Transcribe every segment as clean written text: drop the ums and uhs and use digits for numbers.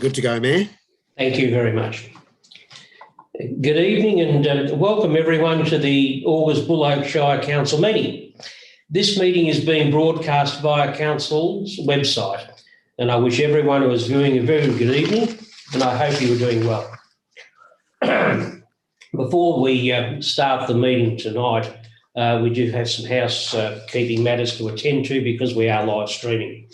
You're good to go, Mayor. Thank you very much. Good evening and welcome everyone to the August Buloke Shire Council meeting. This meeting is being broadcast via Council's website, and I wish everyone who is viewing a very good evening, and I hope you are doing well. Before we start the meeting tonight, we do have some housekeeping matters to attend to because we are live streaming.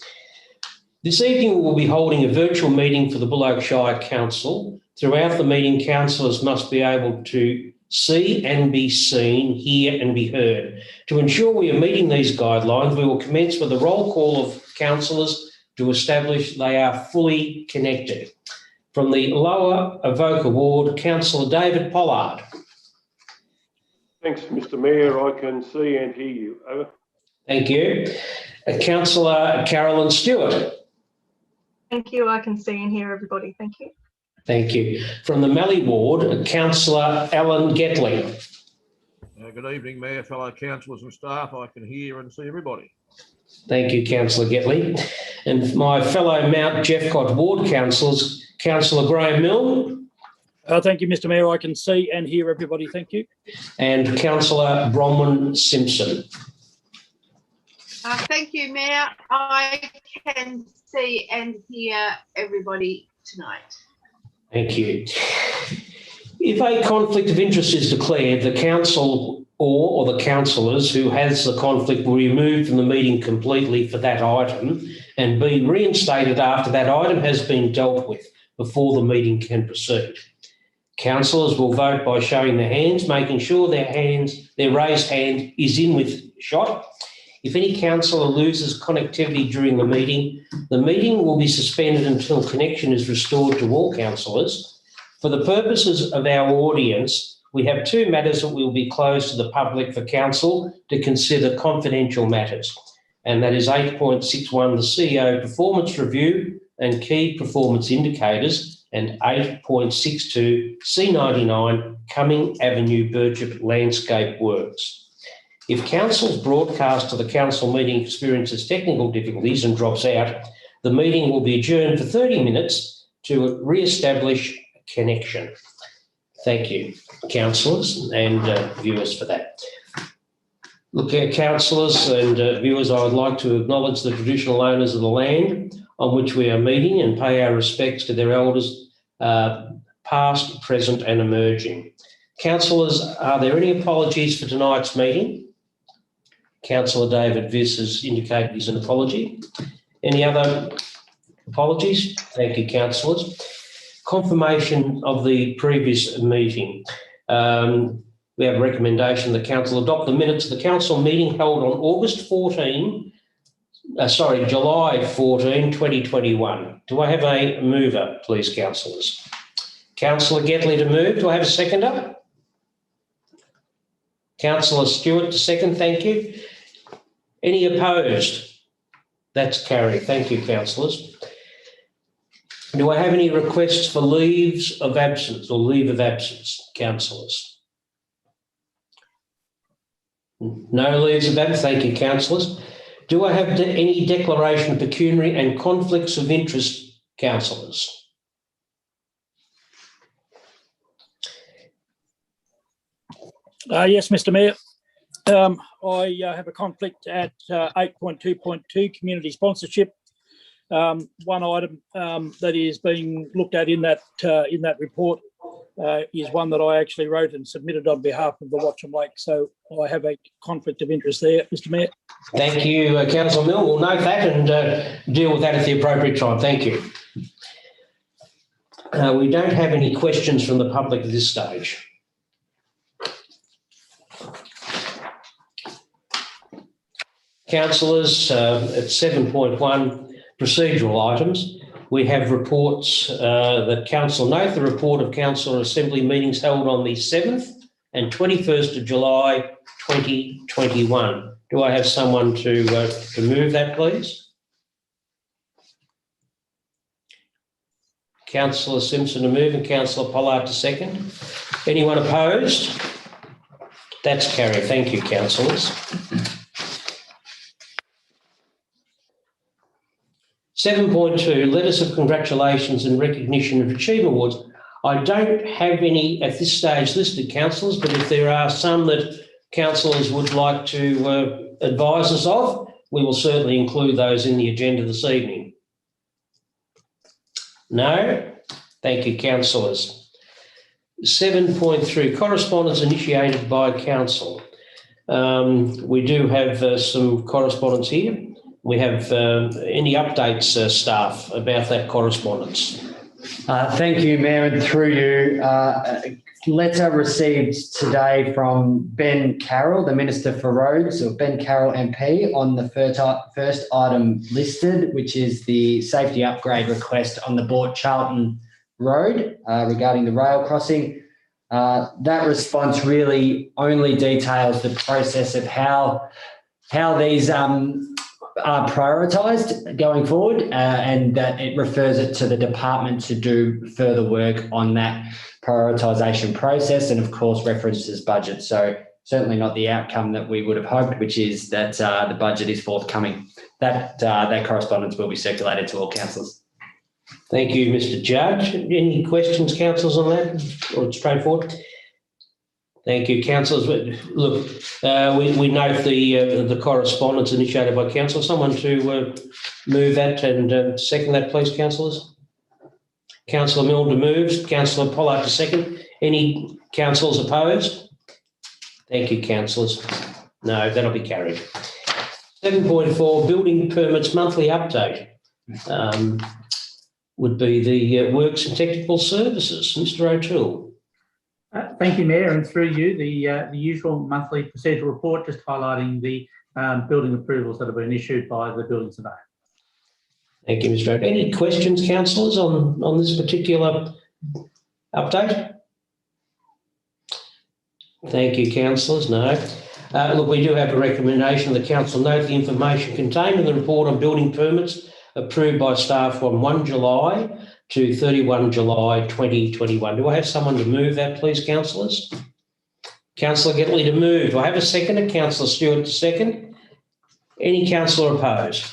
This evening we'll be holding a virtual meeting for the Buloke Shire Council. Throughout the meeting, councillors must be able to see and be seen, hear and be heard. To ensure we are meeting these guidelines, we will commence with a roll call of councillors to establish they are fully connected. From the Lower Avoca Ward, Councillor David Pollard. Thanks, Mr Mayor. I can see and hear you. Over. Thank you. Councillor Carolyn Stewart. Thank you. I can see and hear everybody. Thank you. Thank you. From the Mallee Ward, Councillor Alan Getley. Good evening, Mayor, fellow councillors and staff. I can hear and see everybody. Thank you, Councillor Getley. And my fellow Mount Jeffcott Ward councillors, Councillor Graham Milne. Thank you, Mr Mayor. I can see and hear everybody. Thank you. And Councillor Bronwyn Simpson. Thank you, Mayor. I can see and hear everybody tonight. Thank you. If a conflict of interest is declared, the council or the councillors who has the conflict will be removed from the meeting completely for that item and be reinstated after that item has been dealt with before the meeting can proceed. Councillors will vote by showing their hands, making sure their raised hand is in with shot. If any councillor loses connectivity during the meeting will be suspended until connection is restored to all councillors. For the purposes of our audience, we have two matters that will be closed to the public for council to consider confidential matters, and that is 8.61, the CEO performance review and key performance indicators, and 8.62, C99, Cumming Avenue Birchip landscape works. If council's broadcast to the council meeting experiences technical difficulties and drops out, the meeting will be adjourned for 30 minutes to re-establish connection. Thank you, councillors and viewers, for that. Look, councillors and viewers, I would like to acknowledge the traditional owners of the land on which we are meeting and pay our respects to their elders, past, present and emerging. Councillors, are there any apologies for tonight's meeting? Councillor David Viss has indicated his an apology. Any other apologies? Thank you, councillors. Confirmation of the previous meeting. We have a recommendation the council adopt the minutes of the council meeting held on July 14, 2021. Do I have a mover, please, councillors? Councillor Getley to move. Do I have a seconder? Councillor Stewart to second. Thank you. Any opposed? That's carried. Thank you, councillors. Do I have any requests for leaves of absence or leave of absence, councillors? No leaves of absence. Thank you, councillors. Do I have any declaration of pecuniary and conflicts of interest, councillors? Yes, Mr Mayor. I have a conflict at 8.2.2, community sponsorship. One item that is being looked at in that report is one that I actually wrote and submitted on behalf of the Watcham Lake. So I have a conflict of interest there, Mr Mayor. Thank you, Councillor Mill. We'll note that and deal with that at the appropriate time. Thank you. We don't have any questions from the public at this stage. Councillors, at 7.1, procedural items, we have reports that council note the report of council assembly meetings held on the 7th and 21st of July 2021. Do I have someone to move that, please? Councillor Simpson to move and Councillor Pollard to second. Anyone opposed? That's carried. Thank you, councillors. 7.2, letters of congratulations and recognition of achievement awards. I don't have any at this stage listed, councillors, but if there are some that councillors would like to advise us of, we will certainly include those in the agenda this evening. No? Thank you, councillors. 7.3, correspondence initiated by council. We do have some correspondence here. We have any updates, staff, about that correspondence? Thank you, Mayor, and through you. Letter received today from Ben Carroll, the Minister for Roads, or Ben Carroll MP, on the first item listed, which is the safety upgrade request on the Port Charlton Road regarding the rail crossing. That response really only details the process of how these are prioritised going forward, and that it refers it to the department to do further work on that prioritisation process, and of course references budget. So certainly not the outcome that we would have hoped, which is that the budget is forthcoming. That correspondence will be circulated to all councillors. Thank you, Mr. Judge. Any questions, councillors, on that, or straightforward? Thank you, councillors. Look, we note the correspondence initiated by council. Someone to move that and second that, please, councillors. Councillor Milner moves. Councillor Pollard to second. Any councillors opposed? Thank you, councillors. No, that'll be carried. 7.4, building permits monthly update. Would be the Works and Technical Services. Mr. O'Toole. Thank you, Mayor, and through you, the usual monthly procedural report, just highlighting the building approvals that have been issued by the building surveyor. Thank you, Mr. O'Toole. Any questions, councillors, on this particular update? Thank you, councillors. No. Look, we do have a recommendation. The council note the information contained in the report on building permits approved by staff from 1 July to 31 July 2021. Do I have someone to move that, please, councillors? Councillor Getley to move. Do I have a seconder? Councillor Stewart to second. Any councillor opposed?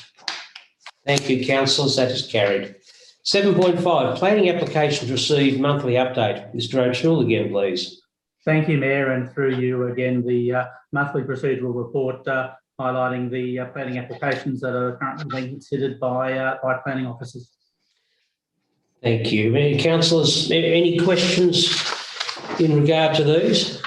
Thank you, councillors. That is carried. 7.5, planning applications received monthly update. Mr. O'Toole again, please. Thank you, Mayor, and through you again, the monthly procedural report highlighting the planning applications that are currently being considered by planning officers. Thank you. Any councillors, any questions in regard to these?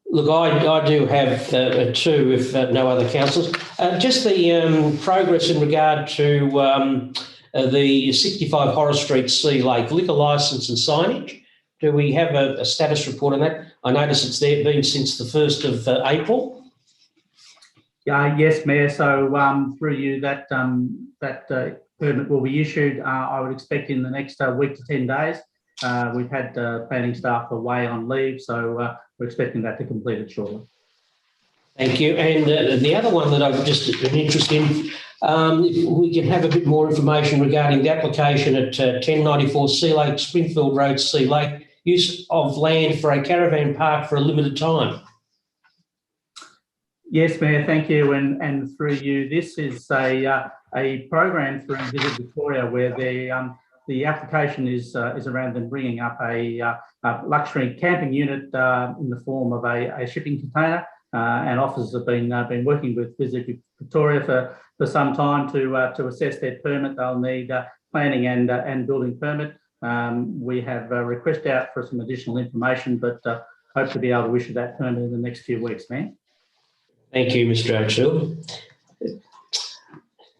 Look, I do have two, if no other councillors. Just the progress in regard to the 65 Horace Street, Sea Lake liquor licence and signage. Do we have a status report on that? I notice it's there been since the 1st of April. Yes, Mayor. So through you, that permit will be issued, I would expect, in the next week to 10 days. We've had planning staff away on leave, so we're expecting that to complete it shortly. Thank you. And the other one that I've just been interested in, if we can have a bit more information regarding the application at 1094 Sea Lake, Springfield Road, Sea Lake, use of land for a caravan park for a limited time. Yes, Mayor, thank you. And through you, this is a program through Visit Victoria where the application is around them bringing up a luxury camping unit in the form of a shipping container, and officers have been working with Visit Victoria for some time to assess their permit. They'll need planning and building permit. We have a request out for some additional information, but hope to be able to issue that permit in the next few weeks, man. Thank you, Mr. O'Toole.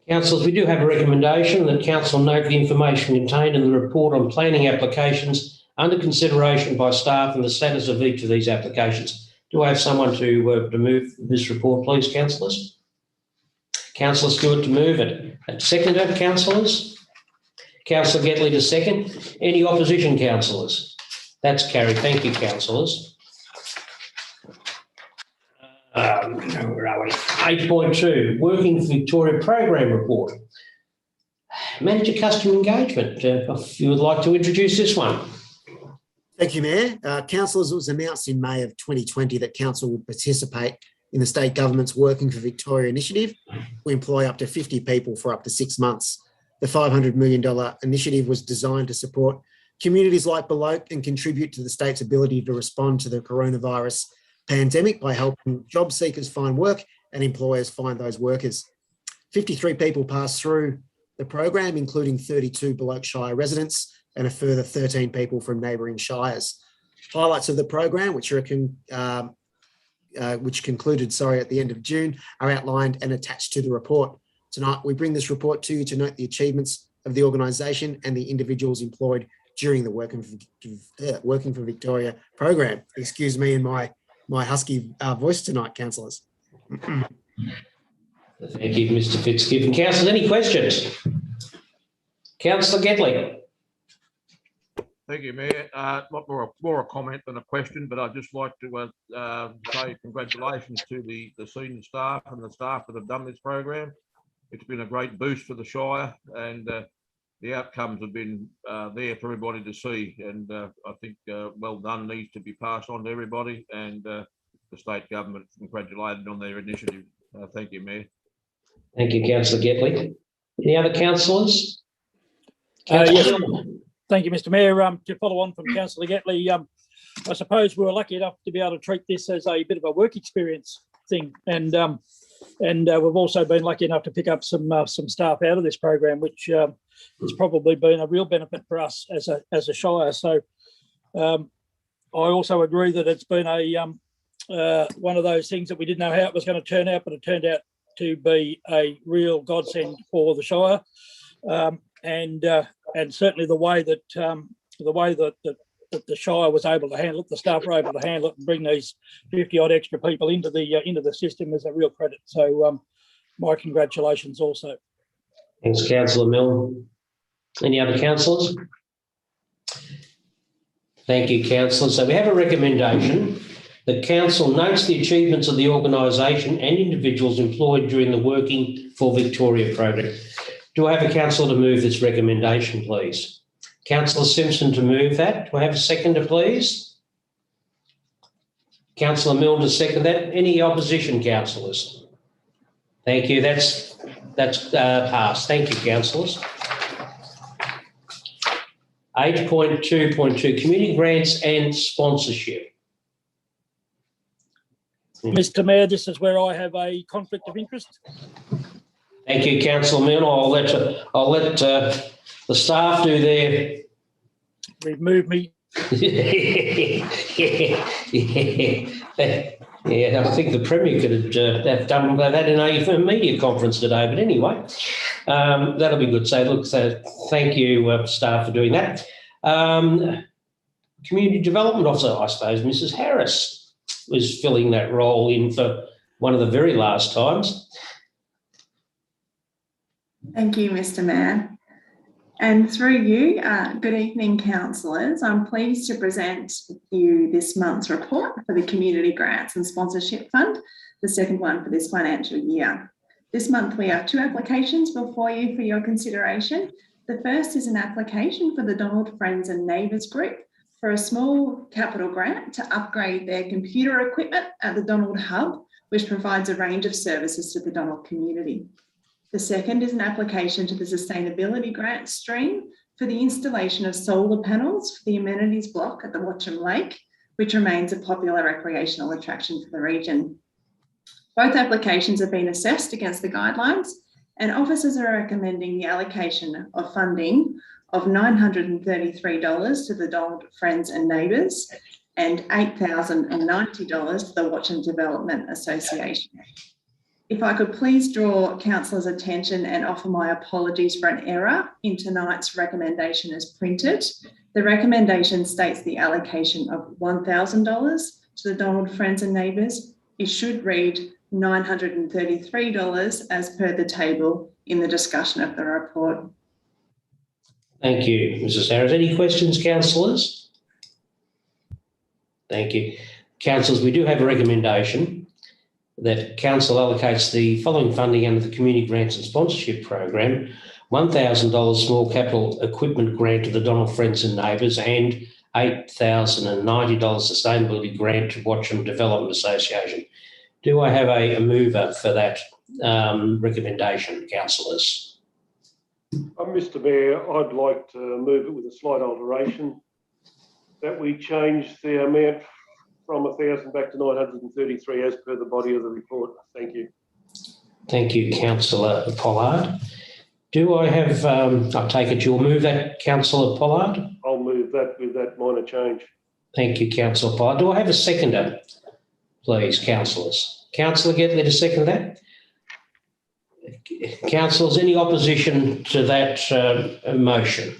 Councillors, we do have a recommendation that council note the information contained in the report on planning applications under consideration by staff and the status of each of these applications. Do I have someone to move this report, please, councillors? Councillor Stewart to move it. Seconded, councillors? Councillor Getley to second. Any opposition, councillors? That's carried. Thank you, councillors. Where are we? 8.2, Working for Victoria Program Report. Manager Customer Engagement, if you would like to introduce this one. Thank you, Mayor. Councillors, it was announced in May of 2020 that Council would participate in the state government's Working for Victoria initiative. We employ up to 50 people for up to 6 months. The $500 million initiative was designed to support communities like Buloke and contribute to the state's ability to respond to the coronavirus pandemic by helping job seekers find work and employers find those workers. 53 people passed through the program, including 32 Buloke Shire residents and a further 13 people from neighbouring shires. Highlights of the program, which concluded at the end of June, are outlined and attached to the report. Tonight, we bring this report to you to note the achievements of the organisation and the individuals employed during the Working for Victoria program. Excuse me in my husky voice tonight, councillors. Thank you, Mr Fitzgibbon. Councillors, any questions? Councillor Gedley. Thank you, Mayor. More a comment than a question, but I'd just like to say congratulations to the senior staff and the staff that have done this program. It's been a great boost for the Shire, and the outcomes have been there for everybody to see. And I think well done needs to be passed on to everybody, and the state government congratulated on their initiative. Thank you, Mayor. Thank you, Councillor Gedley. Any other councillors? Yes. Thank you, Mr Mayor. To follow on from Councillor Gedley, I suppose we were lucky enough to be able to treat this as a bit of a work experience thing, and we've also been lucky enough to pick up some staff out of this program, which has probably been a real benefit for us as a Shire. So I also agree that it's been a one of those things that we didn't know how it was going to turn out, but it turned out to be a real godsend for the Shire. And certainly the way that the Shire was able to handle it, the staff were able to handle it and bring these 50 odd extra people into the system is a real credit. So my congratulations also. Thanks, Councillor Milne. Any other councillors? Thank you, councillors. So we have a recommendation. The council notes the achievements of the organisation and individuals employed during the Working for Victoria program. Do I have a councillor to move this recommendation, please? Councillor Simpson to move that. Do I have a seconder, please? Councillor Milne to second that. Any opposition, councillors? Thank you. That's passed. Thank you, councillors. 8.2.2, community grants and sponsorship. Mr Mayor, this is where I have a conflict of interest. Thank you, Councillor Milne. I'll let the staff do their. Remove me. Yeah, I think the Premier could have done that in a media conference today. But anyway, that'll be good. So thank you, staff, for doing that. Community Development Officer, I suppose Mrs Harris was filling that role in for one of the very last times. Thank you, Mr Mayor. And through you, good evening, councillors. I'm pleased to present you this month's report for the Community Grants and Sponsorship Fund, the second one for this financial year. This month we have two applications before you for your consideration. The first is an application for the Donald Friends and Neighbours Group for a small capital grant to upgrade their computer equipment at the Donald Hub, which provides a range of services to the Donald community. The second is an application to the Sustainability Grant Stream for the installation of solar panels for the amenities block at the Watcham Lake, which remains a popular recreational attraction for the region. Both applications have been assessed against the guidelines, and officers are recommending the allocation of funding of $933 to the Donald Friends and Neighbours and $8,090 to the Watcham Development Association. If I could please draw councillors' attention and offer my apologies for an error in tonight's recommendation as printed. The recommendation states the allocation of $1,000 to the Donald Friends and Neighbours. It should read $933 as per the table in the discussion of the report. Thank you, Mrs Harris. Any questions, councillors? Thank you. Councillors, we do have a recommendation that council allocates the following funding under the Community Grants and Sponsorship Program: $1,000 small capital equipment grant to the Donald Friends and Neighbours and $8,090 sustainability grant to Watcham Development Association. Do I have a mover for that recommendation, councillors? Mr Mayor, I'd like to move it with a slight alteration, that we change the amount from 1,000 back to 933 as per the body of the report. Thank you. Thank you, councillor Pollard. Do I have, I take it you'll move that, councillor Pollard? I'll move that with that minor change. Thank you, councillor Pollard. Do I have a seconder, please, councillors? Councillor Getley to second that? Councillors, any opposition to that motion?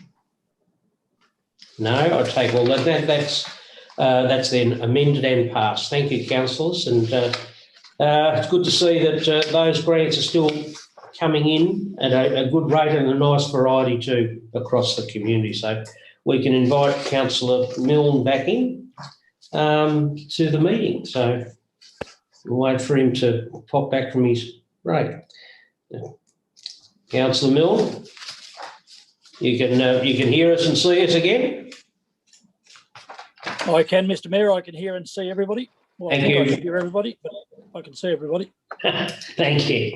No, I take all that. That's then amended and passed. Thank you, councillors. And it's good to see that those grants are still coming in at a good rate and a nice variety too across the community. So we can invite Councillor Milne back in to the meeting. So we'll wait for him to pop back from his break. Councillor Milne, you can hear us and see us again? I can, Mr Mayor. I can hear and see everybody. Well, Thank I think you. I can hear everybody, but I can see everybody. Thank you.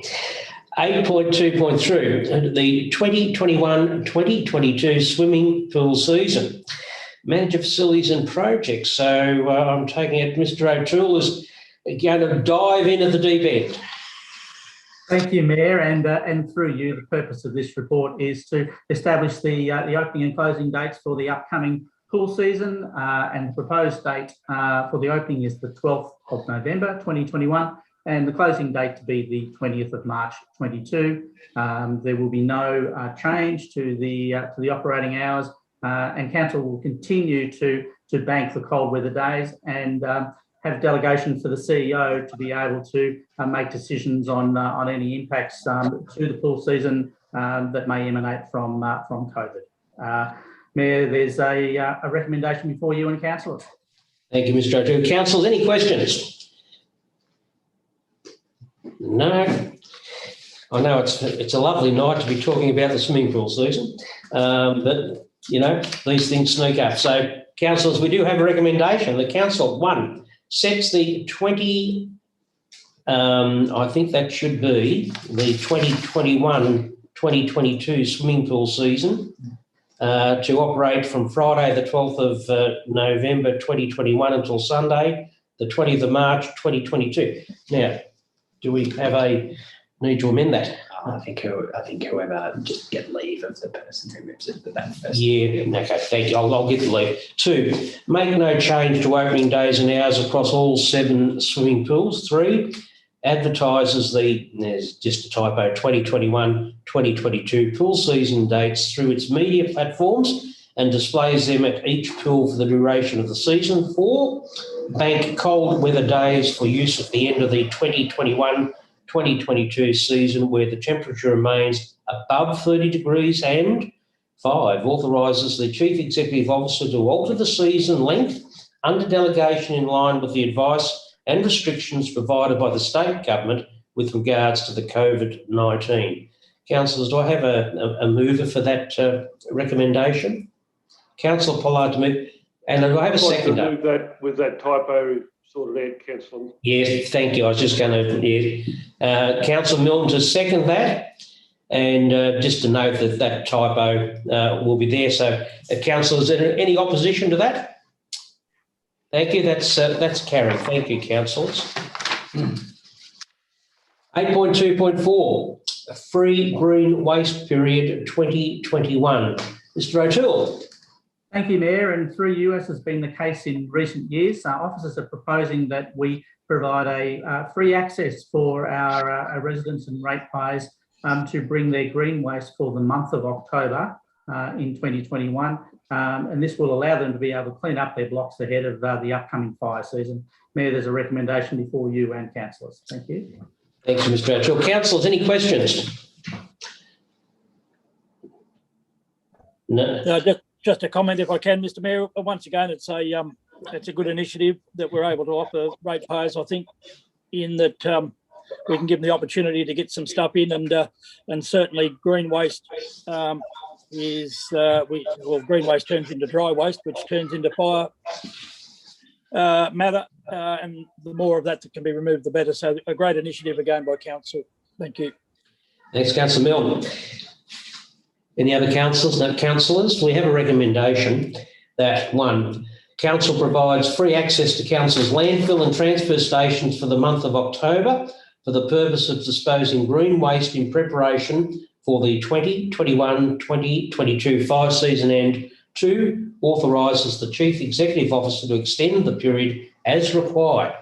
8.2.3, the 2021-2022 swimming pool season. Manager facilities and projects. So I'm taking it Mr O'Toole is going to dive into the deep end. Thank you, Mayor, and through you, the purpose of this report is to establish the opening and closing dates for the upcoming pool season, and the proposed date for the opening is the 12th of November 2021, and the closing date to be the 20th of March 22. There will be no change to the operating hours, and council will continue to bank the cold weather days and have delegation for the CEO to be able to make decisions on any impacts to the pool season that may emanate from COVID. Mayor, there's a recommendation before you and councillors. Thank you, Mr O'Toole. Councillors, any questions? No. I know it's a lovely night to be talking about the swimming pool season, but, you know, these things sneak up. So, councillors, we do have a recommendation. The council, one, sets the I think that should be the 2021-2022 swimming pool season to operate from Friday the 12th of November 2021 until Sunday the 20th of March 2022. Now, do we have a need to amend that? I think whoever just get leave of the person who moves it, that first. Yeah, okay, thank you. I'll get the leave. 2, make no change to opening days and hours across all 7 swimming pools. 3, advertises there's just a typo, 2021-2022 pool season dates through its media platforms and displays them at each pool for the duration of the season. 4, bank cold weather days for use at the end of the 2021-2022 season where the temperature remains above 30 degrees. And 5, authorises the Chief Executive Officer to alter the season length under delegation in line with the advice and restrictions provided by the state government with regards to the COVID-19. Councillors, do I have a mover for that recommendation? Councillor Pollard to move, and do I have a seconder? I'd like to move that with that typo sorted out, Councillor. Yes, thank you. I was just going to, Councillor Milne to second that, and just to note that typo will be there. So, councillors, is there any opposition to that? Thank you. That's carried. Thank you, councillors. 8.2.4, free green waste period 2021. Mr O'Toole. Thank you, Mayor, and through you, as has been the case in recent years, officers are proposing that we provide a free access for our residents and ratepayers to bring their green waste for the month of October in 2021, and this will allow them to be able to clean up their blocks ahead of the upcoming fire season. Mayor, there's a recommendation before you and councillors. Thank you. Thank you, Mr O'Toole. Councillors, any questions? No. Just a comment, if I can, Mr Mayor. Once again, it's a good initiative that we're able to offer ratepayers. I think in that we can give them the opportunity to get some stuff in, and certainly green waste green waste turns into dry waste, which turns into fire matter, and the more of that can be removed, the better. So a great initiative again by council. Thank you. Thanks, Councillor Milne. Any other councillors? No councillors. We have a recommendation that 1, council provides free access to council's landfill and transfer stations for the month of October for the purpose of disposing green waste in preparation for the 2021-2022 5-season end. 2, authorises the Chief Executive Officer to extend the period as required.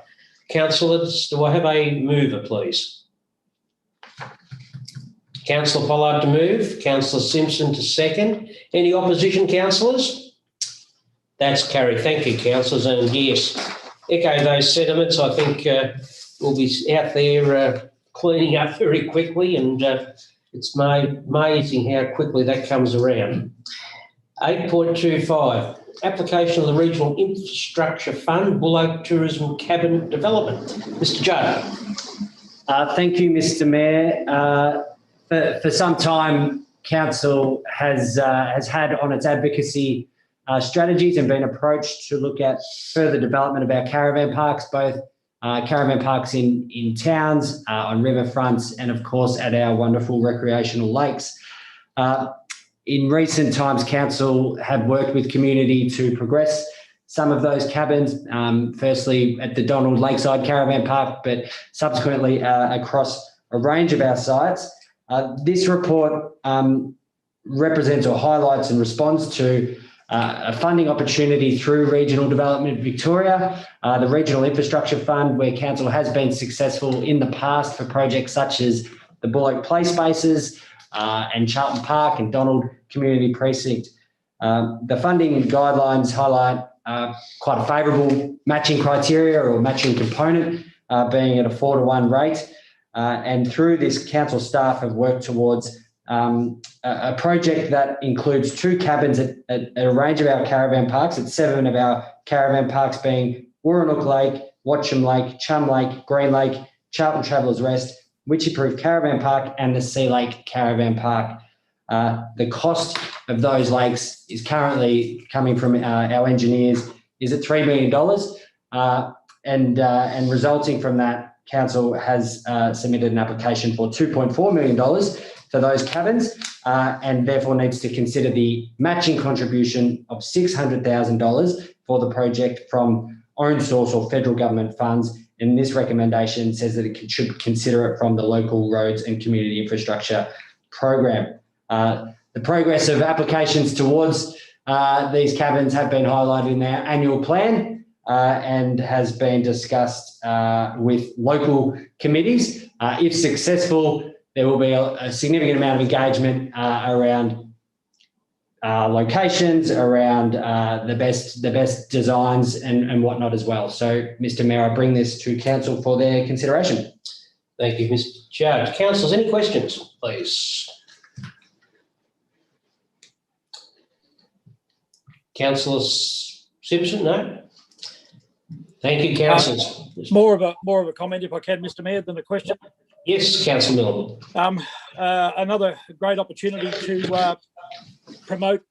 Councillors, do I have a mover, please? Councillor Pollard to move, Councillor Simpson to second. Any opposition, councillors? That's carried. Thank you, councillors. And yes, echo those sentiments. I think we'll be out there cleaning up very quickly, and it's amazing how quickly that comes around. 8.25, application of the Regional Infrastructure Fund, Buloke Tourism Cabin Development. Mr. Judd. Thank you, Mr. Mayor. For some time, council has had on its advocacy strategies and been approached to look at further development of our caravan parks, both caravan parks in towns, on riverfronts, and of course at our wonderful recreational lakes. In recent times, council have worked with community to progress some of those cabins, firstly at the Donald Lakeside Caravan Park, but subsequently across a range of our sites. This report represents or highlights and responds to a funding opportunity through Regional Development Victoria, the Regional Infrastructure Fund, where council has been successful in the past for projects such as the Buloke Play Spaces and Charlton Park and Donald Community Precinct. The funding guidelines highlight quite a favourable matching criteria or matching component, being at a 4-to-1 rate. And through this, council staff have worked towards a project that includes 2 cabins at a range of our caravan parks, at 7 of our caravan parks being Warranook Lake, Watcham Lake, Chum Lake, Green Lake, Charlton Travellers Rest, Witchy-Proof Caravan Park, and the Sea Lake Caravan Park. The cost of those lakes is currently coming from our engineers is at $3 million, and resulting from that, council has submitted an application for $2.4 million for those cabins, and therefore needs to consider the matching contribution of $600,000 for the project from own source or federal government funds. And this recommendation says that it should consider it from the local roads and community infrastructure program. The progress of applications towards these cabins have been highlighted in our annual plan and has been discussed with local committees. If successful, there will be a significant amount of engagement around locations, around the best designs and whatnot as well. So, Mr. Mayor, I bring this to council for their consideration. Thank you, Mr. Judge. Councillors, any questions, please? Councillor Simpson, no? Thank you, councillors. More of a comment, if I can, Mr. Mayor, than a question. Yes, Councillor Milne. Another great opportunity to promote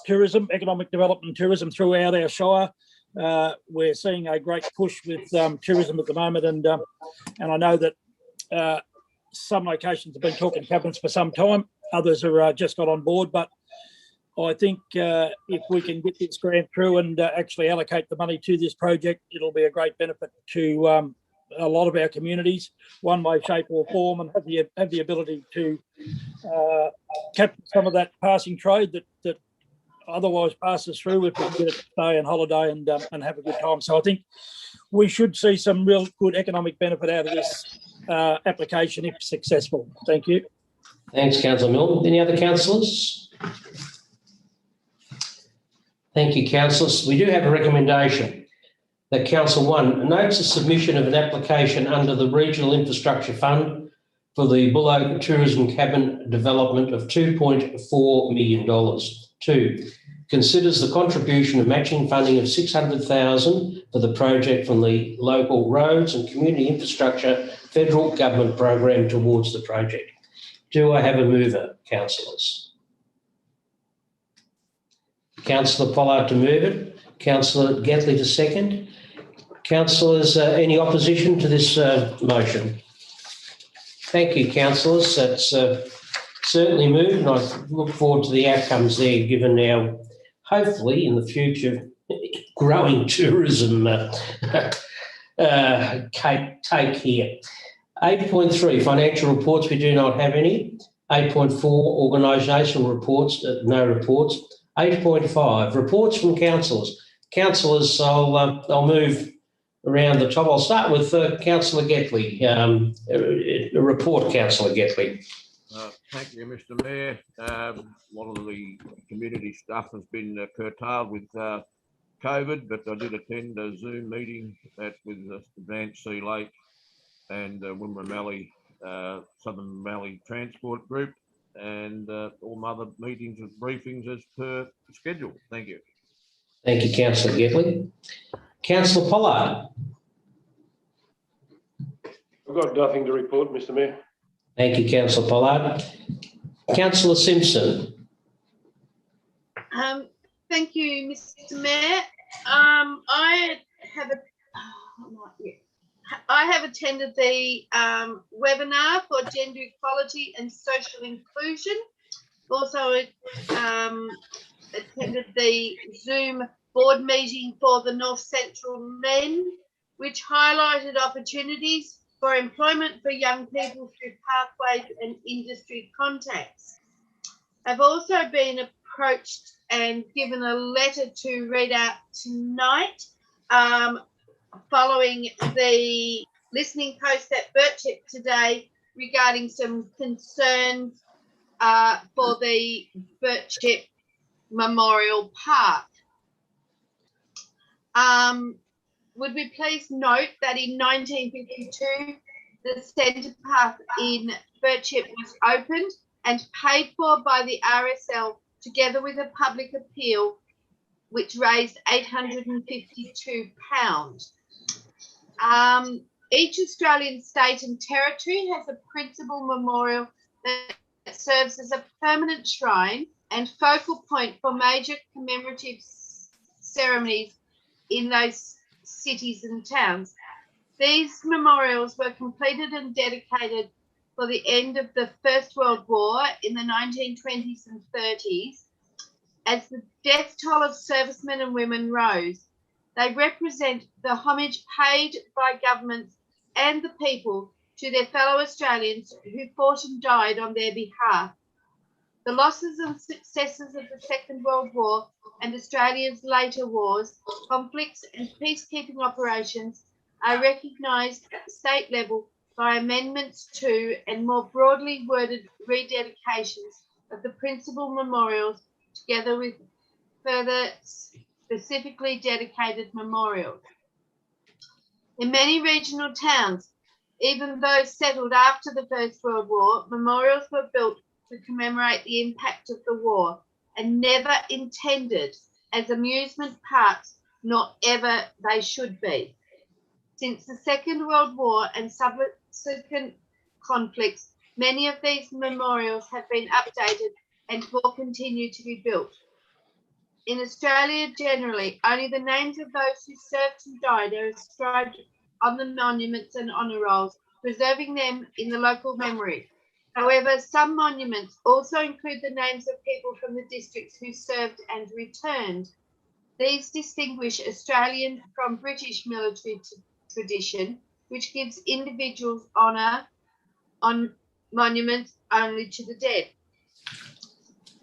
tourism, economic development and tourism throughout our shire. We're seeing a great push with tourism at the moment, and I know that some locations have been talking cabins for some time. Others are just got on board, but I think if we can get this grant through and actually allocate the money to this project, it'll be a great benefit to a lot of our communities, one way, shape or form, and have the ability to capture some of that passing trade that otherwise passes through if we can get it to stay and holiday and have a good time. So I think we should see some real good economic benefit out of this application if successful. Thank you. Thanks, Councillor Milne. Any other councillors? Thank you, councillors. We do have a recommendation that Council 1 notes the submission of an application under the Regional Infrastructure Fund for the Buloke Tourism Cabin development of $2.4 million. 2, considers the contribution of matching funding of $600,000 for the project from the local roads and community infrastructure federal government program towards the project. Do I have a mover, councillors? Councillor Pollard to move it, Councillor Gatley to second. Councillors, any opposition to this motion? Thank you, councillors. That's certainly moved, and I look forward to the outcomes there, given our, hopefully in the future, growing tourism take here. 8.3, financial reports, we do not have any. 8.4, organisational reports, no reports. 8.5, reports from councillors. Councillors, I'll move around the top. I'll start with Councillor Gatley. A report, Councillor Gatley. Thank you, Mr. Mayor. A lot of the community stuff has been curtailed with COVID, but I did attend a Zoom meeting with the Advanced Sea Lake and Wimmera Mallee, Southern Mallee Transport Group, and all other meetings and briefings as per schedule. Thank you. Thank you, Councillor Gatley. Councillor Pollard. I've got nothing to report, Mr. Mayor. Thank you, Councillor Pollard. Councillor Simpson. Thank you, Mr. Mayor. I have attended the webinar for gender equality and social inclusion. Also attended the Zoom board meeting for the North Central Men, which highlighted opportunities for employment for young people through pathways and industry contacts. I've also been approached and given a letter to read out tonight following the listening post at Birchip today regarding some concerns for the Birchip Memorial Park. Would we please note that in 1952, the centre path in Birchip was opened and paid for by the RSL together with a public appeal, which raised £852. Each Australian state and territory has a principal memorial that serves as a permanent shrine and focal point for major commemorative ceremonies in those cities and towns. These memorials were completed and dedicated for the end of the First World War in the 1920s and 30s. As the death toll of servicemen and women rose, they represent the homage paid by governments and the people to their fellow Australians who fought and died on their behalf. The losses and successes of the Second World War and Australia's later wars, conflicts and peacekeeping operations are recognised at the state level by amendments to and more broadly worded rededications of the principal memorials, together with further specifically dedicated memorials. In many regional towns, even those settled after the First World War, memorials were built to commemorate the impact of the war and never intended as amusement parks, nor ever they should be. Since the Second World War and subsequent conflicts, many of these memorials have been updated and will continue to be built. In Australia generally, only the names of those who served and died are inscribed on the monuments and honour rolls, preserving them in the local memory. However, some monuments also include the names of people from the districts who served and returned. These distinguish Australian from British military tradition, which gives individuals honour on monuments only to the dead.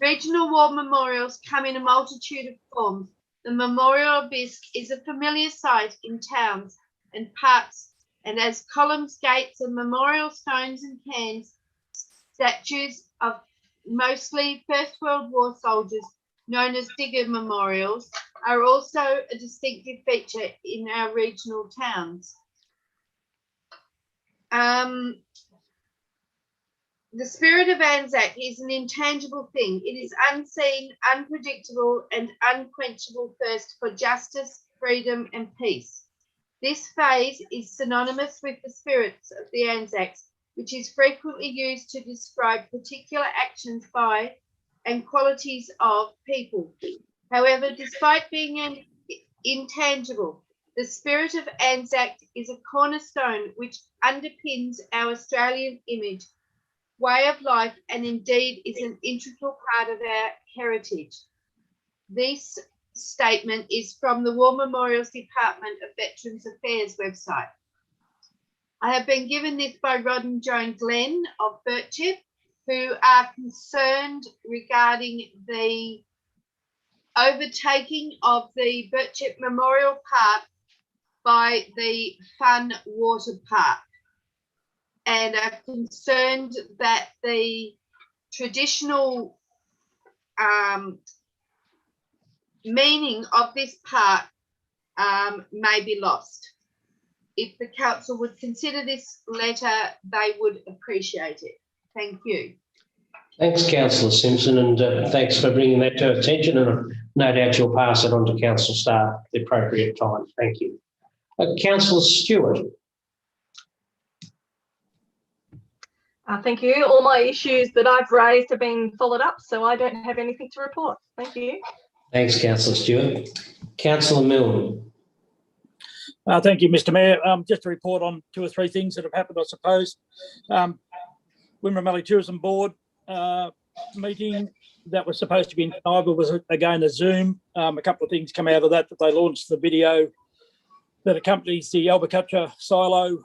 Regional war memorials come in a multitude of forms. The memorial obelisk is a familiar sight in towns and parks, and as columns, gates, and memorial stones and cairns, statues of mostly First World War soldiers, known as digger memorials, are also a distinctive feature in our regional towns. The spirit of Anzac is an intangible thing. It is unseen, unpredictable, and unquenchable thirst for justice, freedom, and peace. This phase is synonymous with the spirits of the Anzacs, which is frequently used to describe particular actions by and qualities of people. However, despite being intangible. The spirit of Anzac is a cornerstone which underpins our Australian image, way of life, and indeed is an integral part of our heritage. This statement is from the War Memorials Department of Veterans Affairs website. I have been given this by Rod and Joan Glenn of Birchip, who are concerned regarding the overtaking of the Birchip Memorial Park by the Fun Water Park, and are concerned that the traditional meaning of this park may be lost. If the council would consider this letter, they would appreciate it. Thank you. Thanks, Councillor Simpson, and thanks for bringing that to our attention, and no doubt you'll pass it on to council staff at the appropriate time. Thank you. Councillor Stewart. Thank you. All my issues that I've raised have been followed up, so I don't have anything to report. Thank you. Thanks, Councillor Stewart. Councillor Milne. Thank you, Mr. Mayor. Just to report on 2 or 3 things that have happened, I suppose. Wimmera Valley Tourism Board meeting that was supposed to be in Kniva was again a Zoom. A couple of things come out of that they launched the video that accompanies the Albacacha silo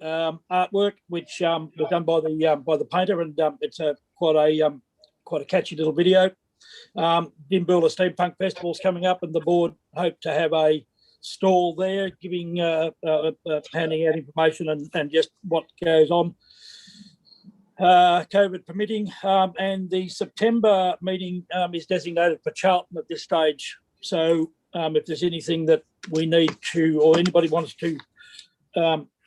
artwork, which was done by the painter, and it's quite a catchy little video. Dimboola Steampunk Festival is coming up, and the board hope to have a stall there, giving handing out information and just what goes on, COVID permitting. And the September meeting is designated for Charlton at this stage. So if there's anything that we need to, or anybody wants to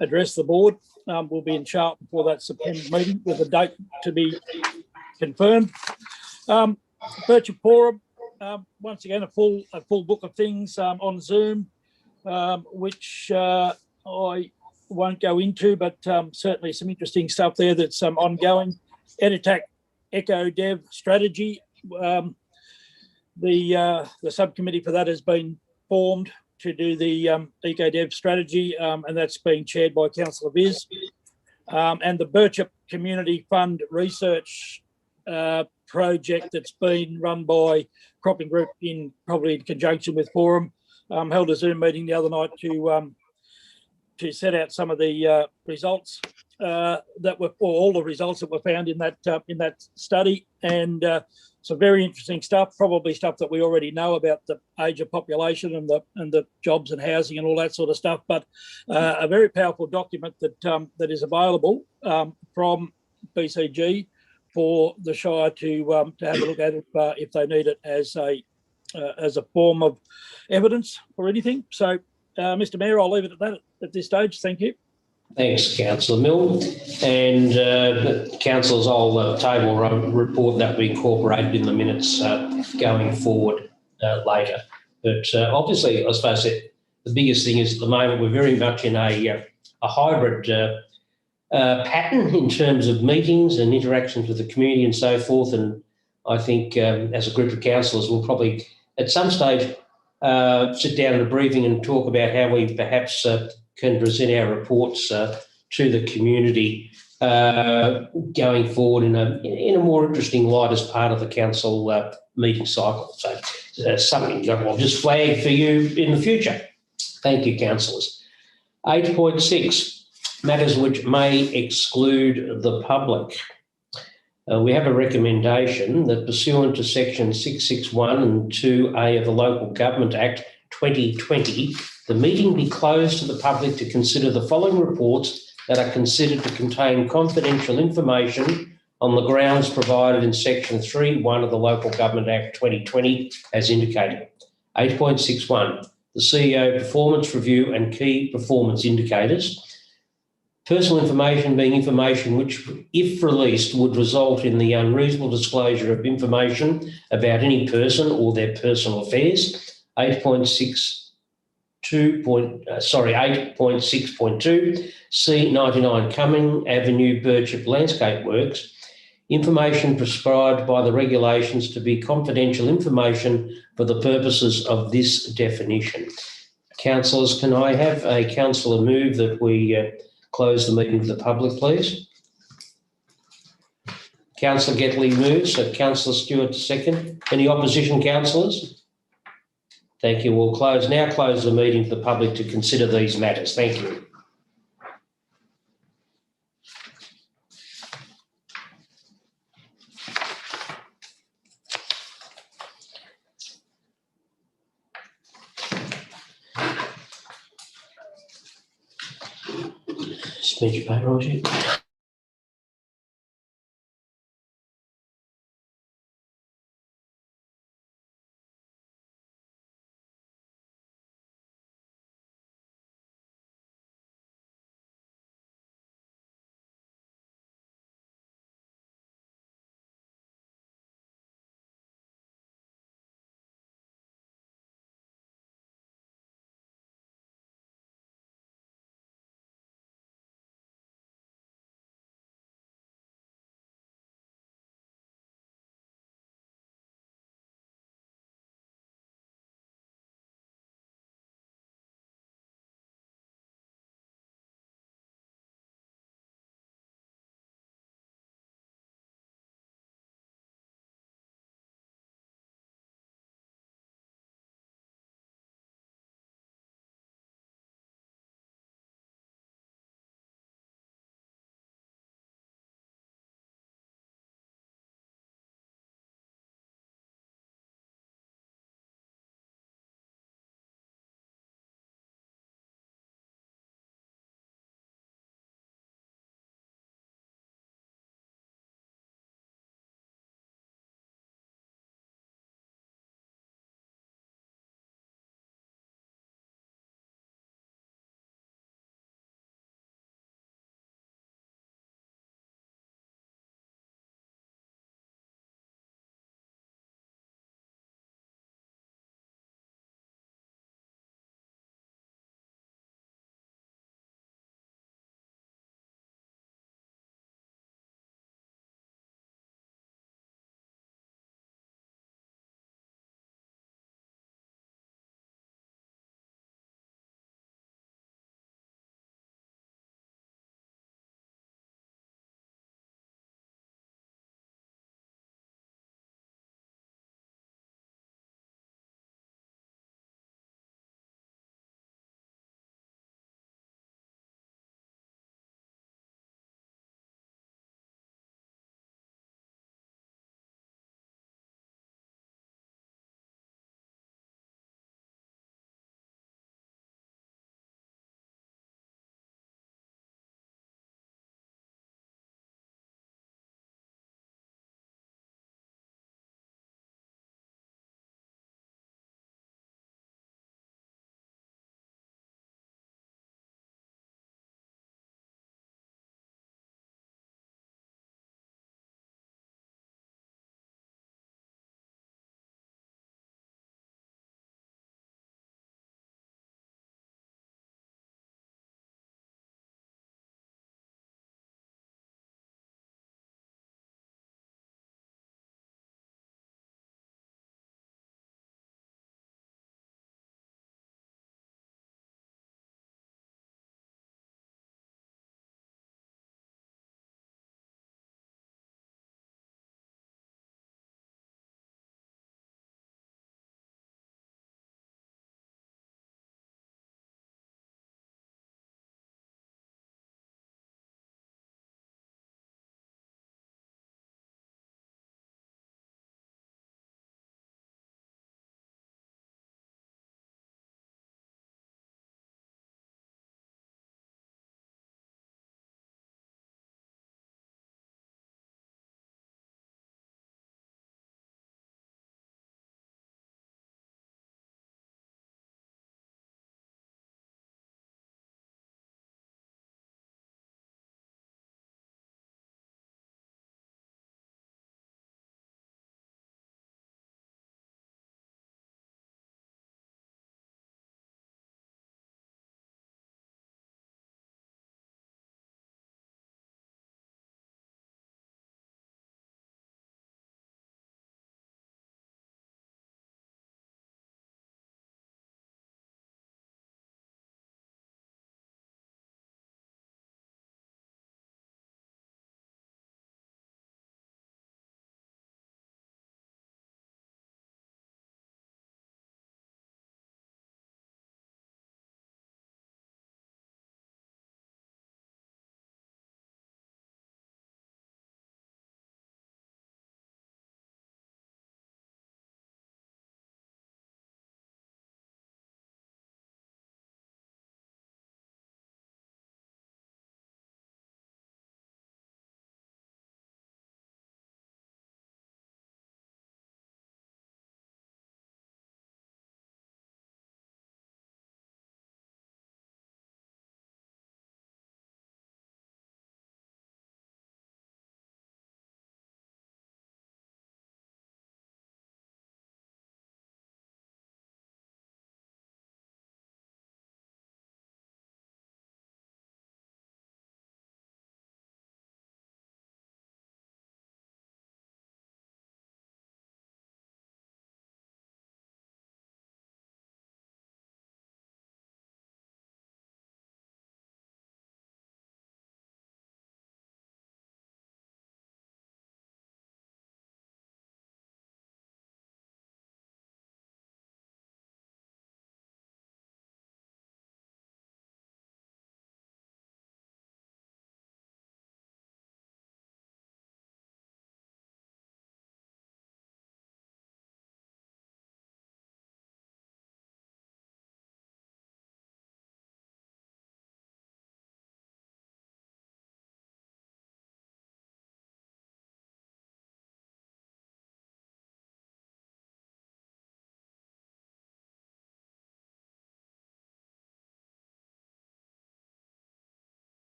address the board, we'll be in Charlton for that September meeting with a date to be confirmed. Birchip Forum, once again, a full book of things on Zoom, which I won't go into, but certainly some interesting stuff there that's ongoing. EdITAC Eco Dev strategy. The subcommittee for that has been formed to do the Eco Dev strategy, and that's being chaired by Councillor Viz. And the Birchip Community Fund research project that's been run by Cropping Group probably in conjunction with Forum, held a Zoom meeting the other night to set out some of the results all the results that were found in that study, and some very interesting stuff, probably stuff that we already know about the age of population and the jobs and housing and all that sort of stuff, but a very powerful document that is available from BCG for the Shire to have a look at if they need it as a form of evidence or anything. So, Mr. Mayor, I'll leave it at that at this stage. Thank you. Thanks, Councillor Milne. And councillors, I'll table a report that we incorporated in the minutes going forward later. But obviously, I suppose the biggest thing is at the moment we're very much in a hybrid pattern in terms of meetings and interactions with the community and so forth. And I think as a group of councillors, we'll probably at some stage sit down in a briefing and talk about how we perhaps can present our reports to the community going forward in a more interesting light as part of the council meeting cycle. So something I'll just flag for you in the future. Thank you, councillors. 8.6. Matters which may exclude the public. We have a recommendation that pursuant to section 661 and 2A of the Local Government Act 2020, the meeting be closed to the public to consider the following reports that are considered to contain confidential information on the grounds provided in section 3.1 of the Local Government Act 2020 as indicated. 8.61, the CEO performance review and key performance indicators. Personal information being information which, if released, would result in the unreasonable disclosure of information about any person or their personal affairs. 8.6.2, C99 Cumming Avenue, Birchip Landscape Works. information prescribed by the regulations to be confidential information for the purposes of this definition. Councillors, can I have a councillor move that we close the meeting to the public, please? Councillor Getley moves, so Councillor Stewart second. Any opposition, councillors? Thank you. We'll now close the meeting to the public to consider these matters. Thank you. Spent your paper, Roger?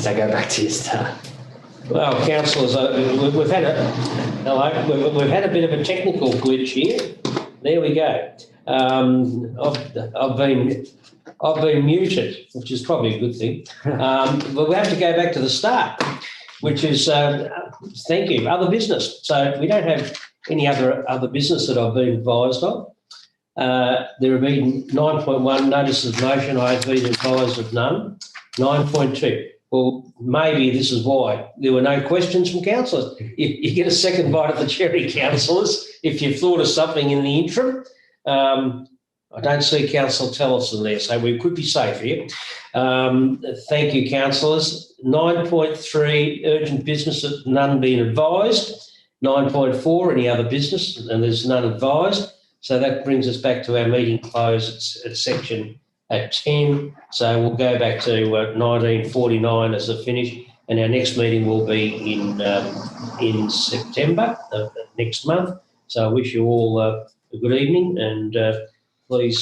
So go back to your start. Well, councillors, we've had a bit of a technical glitch here. There we go. I've been muted, which is probably a good thing. But we have to go back to the start, which is thank you, other business. So we don't have any other business that I've been advised of. There have been 9.1 notices of motion. I have been advised of none. 9.2. Well, maybe this is why there were no questions from councillors. You get a second bite of the cherry, councillors, if you've thought of something in the interim. I don't see Councillor Tellison there, so we could be safe here. Thank you, councillors. 9.3, urgent business, none being advised. 9.4, any other business, and there's none advised. So that brings us back to our meeting close at section at 10. So we'll go back to 1949 as a finish, and our next meeting will be in September next month. So I wish you all a good evening, and please